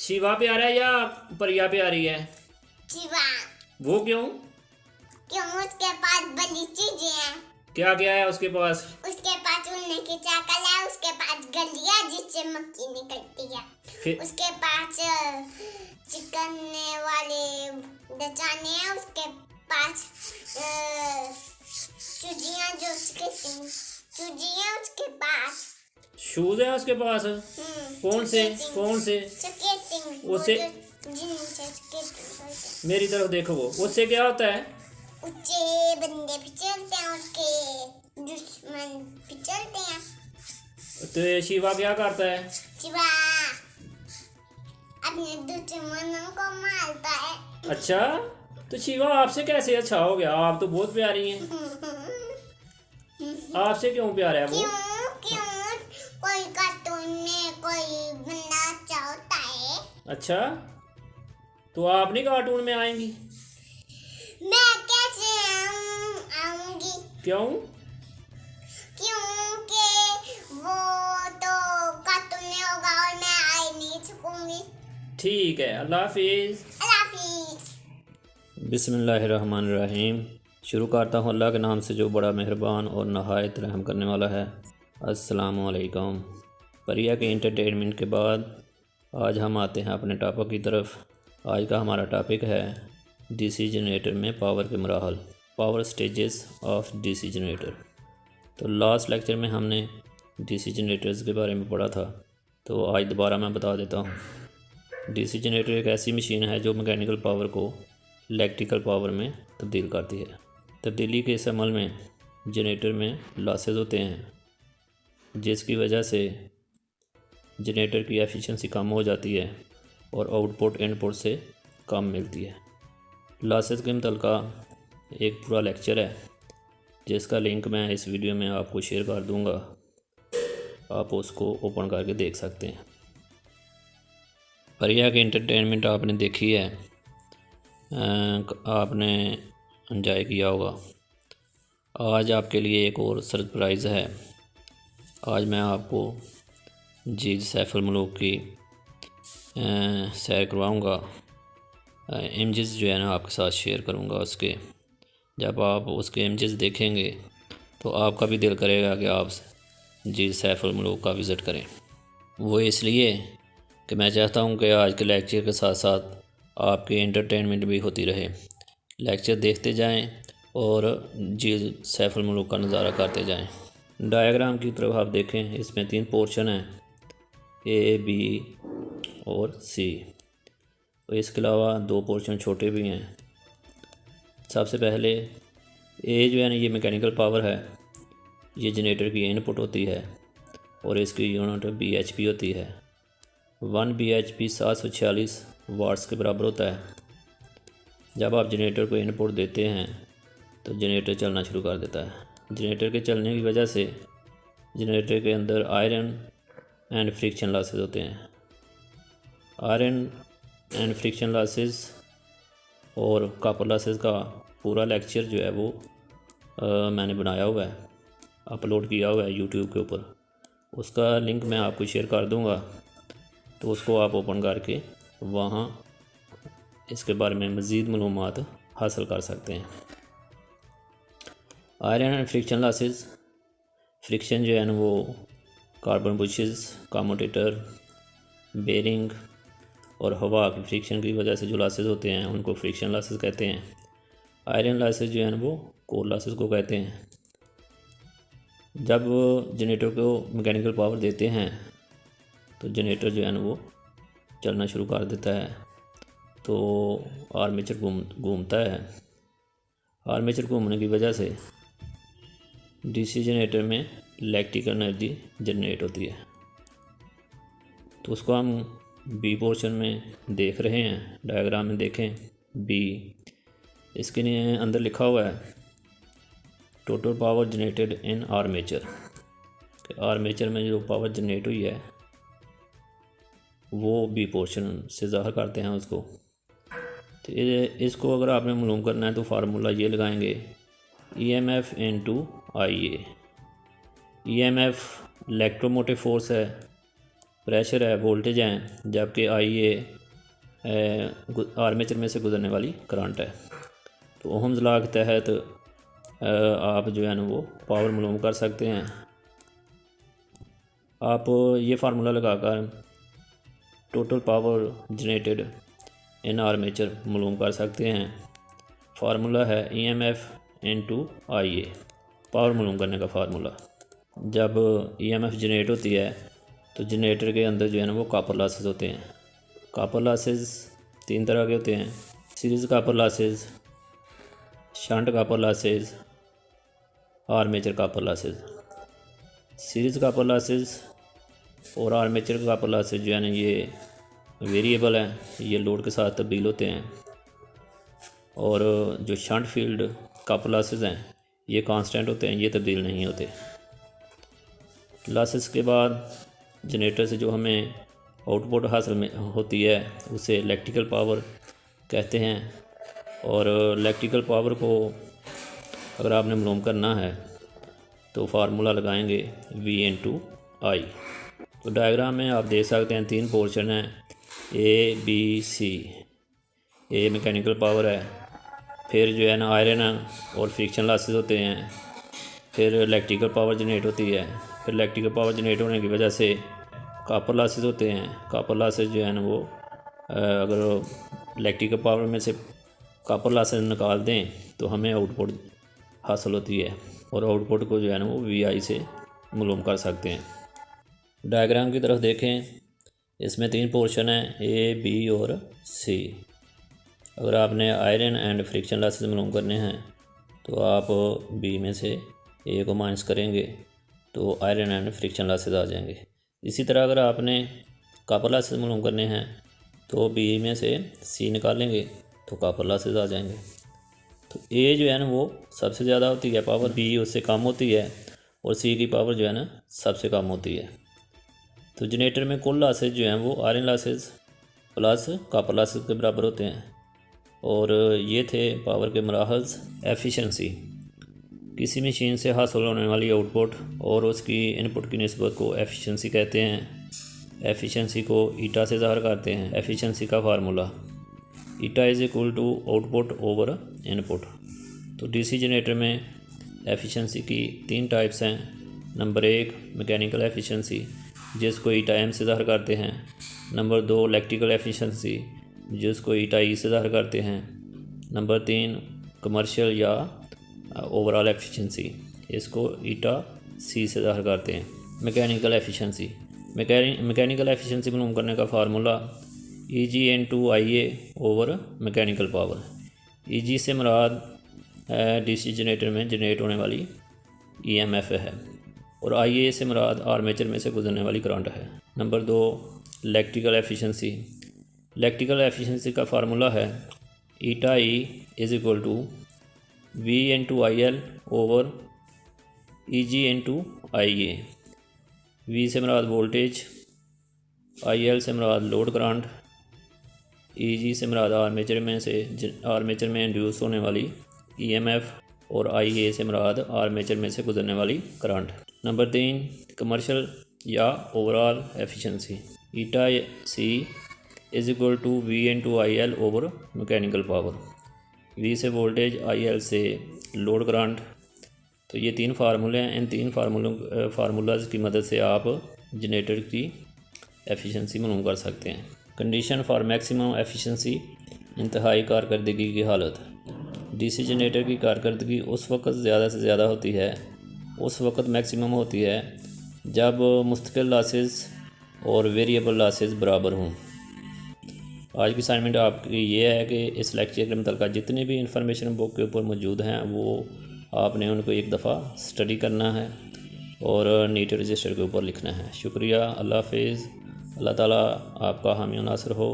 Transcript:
शिवा प्यारा है या परिया प्यारी है? शिवा। वो क्यों? क्यों? उसके पास बड़ी चीजें हैं। क्या क्या है उसके पास? उसके पास उड़ने की चाकल है, उसके पास गलियां जिससे मक्खी निकलती है, फिर उसके पास चिकनने वाले दचाने हैं, उसके पास चूजियां जो उसके चूजियां उसके पास शूज है उसके पास? कौन से? स्केटिंग उसे जिनसे स्केटिंग मेरी तरफ देखो, वो उससे क्या होता है? ऊंचे बंदे फिसलते हैं, उसके दुश्मन फिसलते हैं। तो ये शिवा क्या करता है? शिवा अपने दुश्मनों को मारता है। अच्छा, तो शिवा आपसे कैसे अच्छा हो गया? आप तो बहुत प्यारी हैं। आपसे क्यों प्यार है वो? क्यों क्यों कोई कार्टून में कोई बंदा अच्छा होता है। अच्छा, तो आप नहीं कार्टून में आएंगी? मैं कैसे आऊंगी? क्यों? क्योंकि वो तो कार्टून में होगा और मैं आ ही नहीं सकूंगी। ठीक है, अल्लाह हाफिज़। अल्लाह हाफिज। बिस्मिल्लाहिर्रहमानिर्रहीम। शुरू करता हूँ अल्लाह के नाम से जो बड़ा मेहरबान और नहायत रहम करने वाला है। अस्सलामु अलैकुम। परिया के इंटरटेनमेंट के बाद आज हम आते हैं अपने टॉपिक की तरफ। आज का हमारा टॉपिक है डीसी जनरेटर में पावर के मराहल, power stages of DC generator. तो लास्ट लेक्चर में हमने डीसी जनरेटर्स के बारे में पढ़ा था, तो आज दोबारा मैं बता देता हूँ। डीसी जनरेटर एक ऐसी मशीन है जो मैकेनिकल पावर को इलेक्ट्रिकल पावर में तब्दील करती है। तब्दीली के इस अमल में जनरेटर में लॉसेस होते हैं, जिसकी वजह से जनरेटर की एफिशिएंसी कम हो जाती है और आउटपुट इनपुट से कम मिलती है। लॉसेस के मुतल्लिका एक पूरा लेक्चर है, जिसका लिंक मैं इस वीडियो में आपको शेयर कर दूंगा, आप उसको ओपन करके देख सकते हैं। परिया की इंटरटेनमेंट आपने देखी है, आपने एंजॉय किया होगा। आज आपके लिए एक और सरप्राइज़ है। आज मैं आपको जीज सैफ अल मलूक की सैर करवाऊँगा। इमेजेस जो है ना आपके साथ शेयर करूँगा उसके। जब आप उसके इमेजेस देखेंगे तो आपका भी दिल करेगा कि आप जीज सैफ अल मलूक का विज़िट करें। वो इसलिए कि मैं चाहता हूँ कि आज के लेक्चर के साथ साथ आपकी एंटरटेनमेंट भी होती रहे। लेक्चर देखते जाएं और जीज सैफ अल मलूक का नज़ारा करते जाएं। डायग्राम की तरफ आप देखें, इसमें 3 पोर्शन हैं, ए, बी और सी। और इसके अलावा 2 पोर्शन छोटे भी हैं। सबसे पहले ए जो है ना, ये मैकेनिकल पावर है, ये जनरेटर की इनपुट होती है और इसकी यूनिट BHP होती है। 1 BHP 746 वाट्स के बराबर होता है। जब आप जनरेटर को इनपुट देते हैं तो जनरेटर चलना शुरू कर देता है। जनरेटर के चलने की वजह से जनरेटर के अंदर आयरन एंड फ्रिक्शन लॉसेस होते हैं। आयरन एंड फ्रिक्शन लॉसेस और कॉपर लॉसेस का पूरा लेक्चर जो है वो मैंने बनाया हुआ है, अपलोड किया हुआ है यूट्यूब के ऊपर। उसका लिंक मैं आपको शेयर कर दूंगा, तो उसको आप ओपन करके वहाँ इसके बारे में मज़ीद मालूमात हासिल कर सकते हैं। Iron and friction losses, friction जो है ना वो कार्बन बुशेस, कम्यूटेटर, बेरिंग और हवा की फ्रिक्शन की वजह से जो लॉसेस होते हैं उनको फ्रिक्शन लॉसेस कहते हैं। आयरन लॉसेस जो है ना वो कोर लॉसेस को कहते हैं। जब जनरेटर को मैकेनिकल पावर देते हैं तो जनरेटर जो है ना वो चलना शुरू कर देता है, तो आर्मेचर घूमता है। आर्मेचर घूमने की वजह से डीसी जनरेटर में इलेक्ट्रिकल एनर्जी जनरेट होती है। तो उसको हम बी पोर्शन में देख रहे हैं। डायग्राम में देखें बी, इसके लिए अंदर लिखा हुआ है total power generated in armature. Armature में जो पावर जनरेट हुई है वो बी पोर्शन से ज़ाहिर करते हैं उसको। तो इसको अगर आपने मालूम करना है तो फार्मूला ये लगाएंगे, EMF × IA। EMF electromotive force है प्रेशर है, वोल्टेज हैं, जबकि आई ए आर्मेचर में से गुजरने वाली करंट है। तो ओहम्स लॉ के तहत आप जो है ना वो पावर मालूम कर सकते हैं। आप ये फार्मूला लगाकर total power generated in armature मालूम कर सकते हैं। फार्मूला है EMF इनटू IA, पावर मालूम करने का फार्मूला। जब EMF जनरेट होती है तो जनरेटर के अंदर जो है ना वो कॉपर लॉसेस होते हैं। कॉपर लॉसेस 3 तरह के होते हैं, series copper losses, shunt copper losses, armature copper losses. Series copper losses और आर्मेचर कॉपर लॉसेस जो है ना ये वेरिएबल हैं, ये लोड के साथ तब्दील होते हैं। और जो शंट फील्ड कॉपर लॉसेस हैं ये कांस्टेंट होते हैं, ये तब्दील नहीं होते। लॉसेस के बाद जनरेटर से जो हमें आउटपुट हासिल में होती है उसे इलेक्ट्रिकल पावर कहते हैं। और इलेक्ट्रिकल पावर को अगर आपने मालूम करना है तो फार्मूला लगाएंगे V इनटू I। तो डायग्राम में आप देख सकते हैं 3 पोर्शन हैं, A B C। A mechanical power है, फिर जो है ना आयरन और फ्रिक्शन लॉसेस होते हैं, फिर इलेक्ट्रिकल पावर जनरेट होती है, फिर इलेक्ट्रिकल पावर जनरेट होने की वजह से कॉपर लॉसेस होते हैं। कॉपर लॉसेस जो है ना वो अगर इलेक्ट्रिकल पावर में से कॉपर लॉसेस निकाल दें तो हमें आउटपुट हासिल होती है, और आउटपुट को जो है ना वो VI से मालूम कर सकते हैं। डायग्राम की तरफ देखें, इसमें 3 पोर्शन हैं A B और C। अगर आपने आयरन एंड फ्रिक्शन लॉसेस मालूम करने हैं तो आप B में से A को माइनस करेंगे तो आयरन एंड फ्रिक्शन लॉसेस आ जाएंगे। इसी तरह अगर आपने कॉपर लॉसेस मालूम करने हैं तो B में से C निकालेंगे तो कॉपर लॉसेस आ जाएंगे। तो A जो है ना वो सबसे ज़्यादा होती है पावर, B उससे कम होती है, और C की पावर जो है ना सबसे कम होती है। तो जनरेटर में कुल लॉसेस जो हैं वो iron losses plus copper losses के बराबर होते हैं। और ये थे पावर के मराहल्स। एफिशिएंसी, किसी मशीन से हासिल होने वाली आउटपुट और उसकी इनपुट की निस्बत को एफिशिएंसी कहते हैं। एफिशिएंसी को ईटा से ज़ाहिर करते हैं। एफिशिएंसी का formula eta is equal to output over input. तो डीसी जनरेटर में एफिशिएंसी की 3 टाइप्स हैं। नंबर 1 मैकेनिकल एफिशिएंसी, जिसको ईटा एम से ज़ाहिर करते हैं। नंबर 2 इलेक्ट्रिकल एफिशिएंसी, जिसको ईटा ई से ज़ाहिर करते हैं। नंबर 3 कमर्शियल या ओवरऑल एफिशिएंसी, इसको ईटा सी से ज़ाहिर करते हैं। मैकेनिकल एफिशिएंसी, मैकेनिकल एफिशिएंसी मालूम करने का formula EG into IA over mechanical power. EG से मुराद डीसी जनरेटर में जनरेट होने वाली EMF है, और IA से मुराद आर्मेचर में से गुजरने वाली करंट है। Number 2 electrical efficiency. Electrical efficiency का फार्मूला है eta E is equal to V into IL over EG into IA। V से मुराद वोल्टेज, IL से मुराद लोड करंट, EG से मुराद आर्मेचर में इंड्यूस होने वाली EMF, और IA से मुराद आर्मेचर में से गुजरने वाली करंट। नंबर 3 कमर्शियल या overall efficiency. Eta C is equal to V into IL over mechanical power. V से वोल्टेज, IL से लोड करंट। तो ये 3 फार्मूले हैं। इन 3 फार्मूलाज की मदद से आप जनरेटर की एफिशिएंसी मालूम कर सकते हैं। कंडीशन फॉर मैक्सिमम एफिशिएंसी, इंतहाई कारकर्दगी की हालत। डीसी जनरेटर की कारकर्दगी उस वक्त ज़्यादा से ज़्यादा होती है, उस वक्त मैक्सिमम होती है जब मुस्तकिल लॉसेस और वेरिएबल लॉसेस बराबर हों। आज की असाइनमेंट आपकी ये है कि इस लेक्चर के मतलब जितने भी इंफॉर्मेशन बुक के ऊपर मौजूद हैं वो आपने उनको एक दफ़ा स्टडी करना है और नीट रजिस्टर के ऊपर लिखना है। शुक्रिया, अल्लाह हाफिज़। अल्लाह ताला आपका हामी नासर हो।